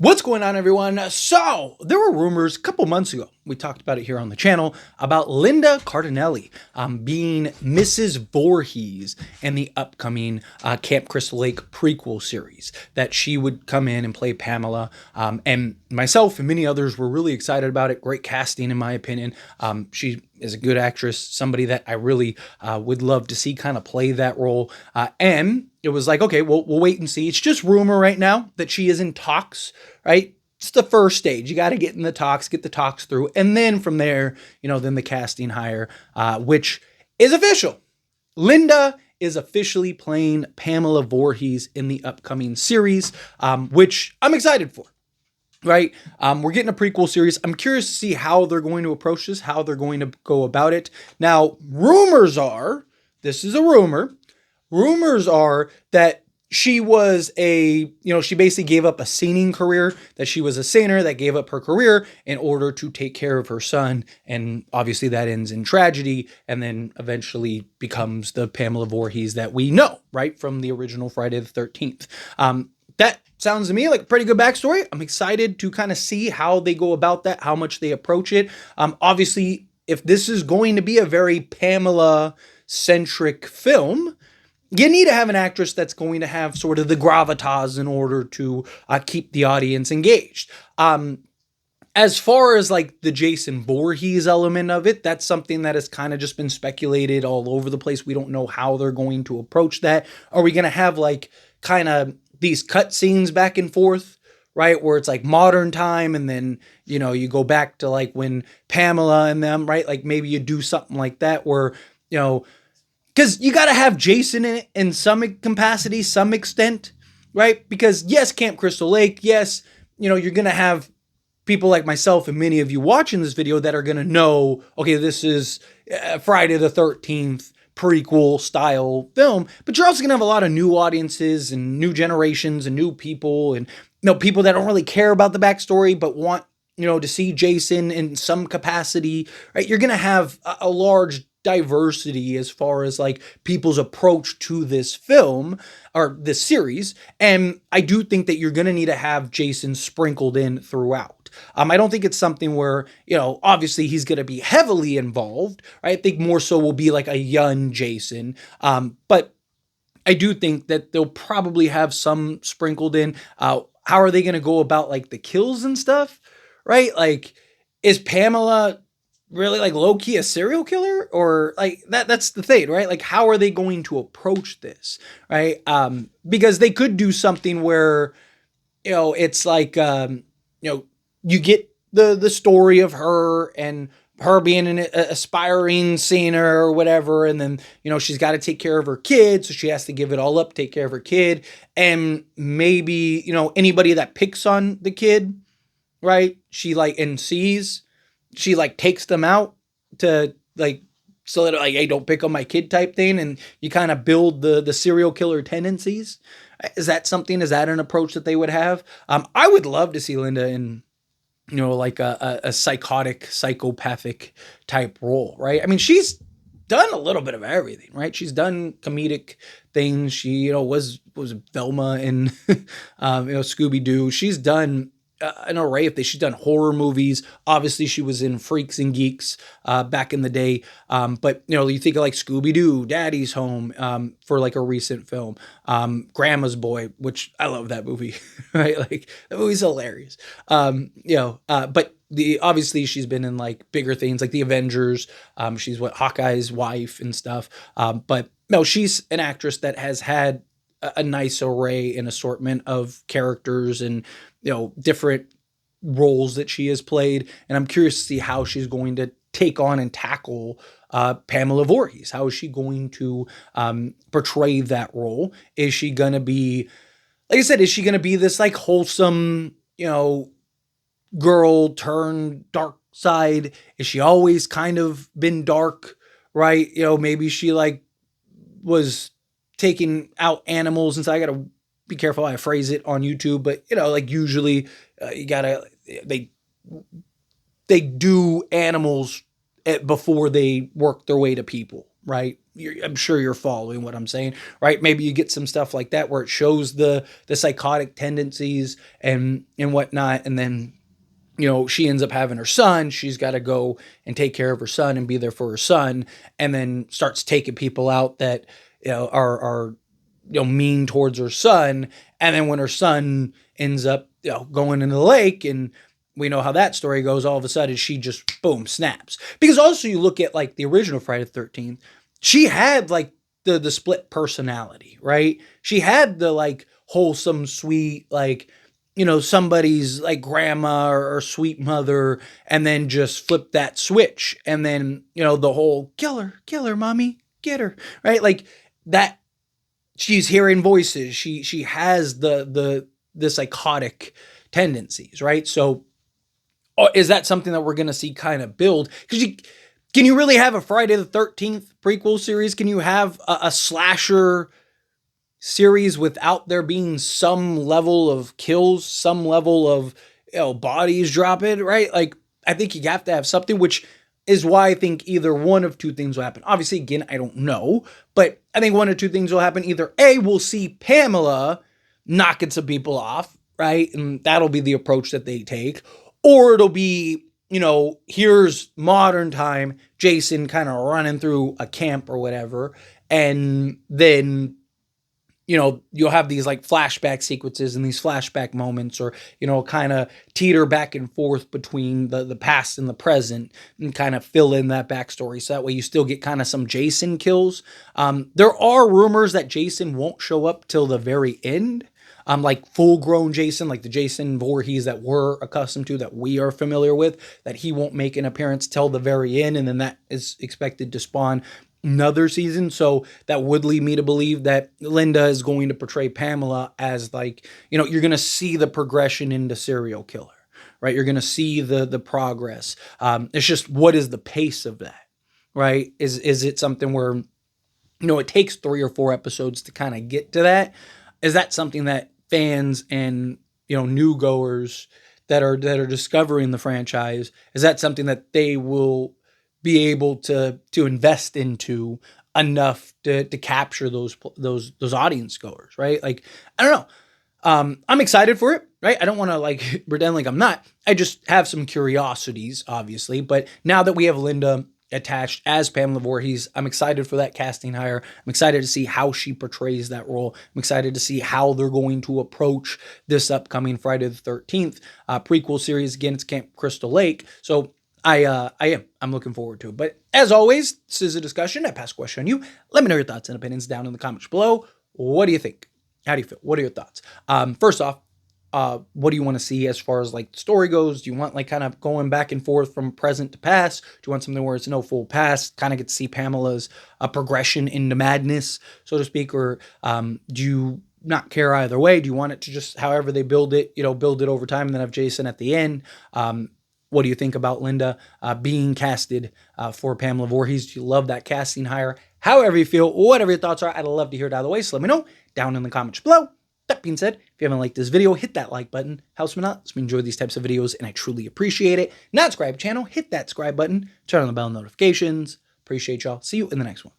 What's going on, everyone? So, there were rumors a couple months ago, we talked about it here on the channel, about Linda Cardellini being Mrs. Voorhees in the upcoming Camp Crystal Lake prequel series, that she would come in and play Pamela. And myself and many others were really excited about it. Great casting, in my opinion. She is a good actress, somebody that I really would love to see kind of play that role. And it was like, okay, we'll wait and see. It's just rumor right now that she is in talks, right? It's the first stage. You got to get in the talks, get the talks through. And then from there, then the casting hire, which is official. Linda is officially playing Pamela Voorhees in the upcoming series, which I'm excited for. Right? We're getting a prequel series. I'm curious to see how they're going to approach this, how they're going to go about it. Now, rumors are, this is a rumor, rumors are that she was she basically gave up a singing career, that she was a singer that gave up her career in order to take care of her son. And obviously that ends in tragedy and then eventually becomes the Pamela Voorhees that we know, right? From the original Friday the 13th. That sounds to me like a pretty good backstory. I'm excited to kind of see how they go about that, how much they approach it. Obviously, if this is going to be a very Pamela-centric film, you need to have an actress that's going to have sort of the gravitas in order to keep the audience engaged. As far as like the Jason Voorhees element of it, that's something that has kind of just been speculated all over the place. We don't know how they're going to approach that. Are we going to have like kind of these cut scenes back and forth, right? Where it's like modern time and then, you go back to like when Pamela and them, right? Like maybe you do something like that where, because you got to have Jason in it in some capacity, some extent, right? Because yes, Camp Crystal Lake, yes, you're going to have people like myself and many of you watching this video that are going to know, okay, this is Friday the 13th prequel style film, but you're also going to have a lot of new audiences and new generations and new people and people that don't really care about the backstory but want to see Jason in some capacity, right? You're going to have a large diversity as far as like people's approach to this film or this series, and I do think that you're going to need to have Jason sprinkled in throughout. I don't think it's something where, obviously he's going to be heavily involved, right? I think more so will be like a young Jason. But I do think that they'll probably have some sprinkled in. How are they going to go about like the kills and stuff, right? Like, is Pamela really like low-key a serial killer, or like that's the thing, right? Like, how are they going to approach this, right? Because they could do something where, it's like, you get the story of her and her being an aspiring singer or whatever. And then, she's got to take care of her kid. So she has to give it all up, take care of her kid. And maybe, anybody that picks on the kid, right? She like, and sees, she like takes them out to like, so that like, hey, don't pick on my kid type thing. And you kind of build the serial killer tendencies. Is that an approach that they would have? I would love to see Linda in, like a psychotic, psychopathic type role, right? I mean, she's done a little bit of everything, right? She's done comedic things. She, was Velma in, Scooby-Doo. She's done an array of things. She's done horror movies. Obviously, she was in Freaks and Geeks back in the day. But, you think of like Scooby-Doo, Daddy's Home for like a recent film. Grandma's Boy, which I love that movie, right? Like, that movie's hilarious. But obviously she's been in like bigger things like the Avengers. She's Hawkeye's wife and stuff. But no, she's an actress that has had a nice array and assortment of characters and, different roles that she has played. And I'm curious to see how she's going to take on and tackle Pamela Voorhees. How is she going to portray that role? Is she going to be, like I said, is she going to be this like wholesome, girl turn dark side? Is she always kind of been dark, right? Maybe she like was taking out animals, and so I gotta be careful how I phrase it on YouTube, but like usually you gotta, they do animals before they work their way to people, right? I'm sure you're following what I'm saying, right? Maybe you get some stuff like that where it shows the psychotic tendencies and whatnot, and then she ends up having her son. She's got to go and take care of her son and be there for her son, and then starts taking people out that are mean towards her son. And then when her son ends up going into the lake, and we know how that story goes, all of a sudden she just boom snaps. Because also you look at like the original Friday the 13th, she had like the split personality, right? She had the like wholesome, sweet, like somebody's like grandma or sweet mother, and then just flip that switch, and then the whole kill her mommy, get her, right? Like that. She's hearing voices. She has the psychotic tendencies, right? So is that something that we're going to see kind of build? Because can you really have a Friday the 13th prequel series? Can you have a slasher series without there being some level of kills, some level of bodies dropping, right? Like I think you have to have something, which is why I think either one of two things will happen. Obviously, again, I don't know, but I think one or two things will happen. Either A, we'll see Pamela knocking some people off, right? And that'll be the approach that they take. Or it'll be, here's modern time, Jason kind of running through a camp or whatever. And then you'll have these like flashback sequences and these flashback moments, or, kind of teeter back and forth between the past and the present and kind of fill in that backstory. So that way you still get kind of some Jason kills. There are rumors that Jason won't show up till the very end. Like full grown Jason, like the Jason Voorhees that we're accustomed to, that we are familiar with, that he won't make an appearance till the very end. And then that is expected to spawn another season. So that would lead me to believe that Linda is going to portray Pamela as like, you're going to see the progression into serial killer, right? You're going to see the progress. It's just, what is the pace of that, right? Is it something where, it takes 3 or 4 episodes to kind of get to that? Is that something that fans and, new goers that are discovering the franchise, is that something that they will be able to invest into enough to capture those audience goers, right? Like, I don't know. I'm excited for it, right? I don't want to like pretend like I'm not. I just have some curiosities, obviously. But now that we have Linda attached as Pamela Voorhees, I'm excited for that casting hire. I'm excited to see how she portrays that role. I'm excited to see how they're going to approach this upcoming Friday the 13th prequel series. Again, it's Camp Crystal Lake. So I'm looking forward to it. But as always, this is a discussion. I pass a question on you. Let me know your thoughts and opinions down in the comments below. What do you think? How do you feel? What are your thoughts? First off, what do you want to see as far as like the story goes? Do you want like kind of going back and forth from present to past? Do you want something where it's no full past? Kind of get to see Pamela's progression into madness, so to speak? Or do you not care either way? Do you want it to just however they build it, build it over time and then have Jason at the end? What do you think about Linda being casted for Pamela Voorhees? Do you love that casting hire? However you feel, whatever your thoughts are, I'd love to hear it either way. So let me know down in the comments below. That being said, if you haven't liked this video, hit that like button. Helps me out. Lets me enjoy these types of videos, and I truly appreciate it. Not subscribe to the channel, hit that subscribe button. Turn on the bell notifications. Appreciate y'all. See you in the next one.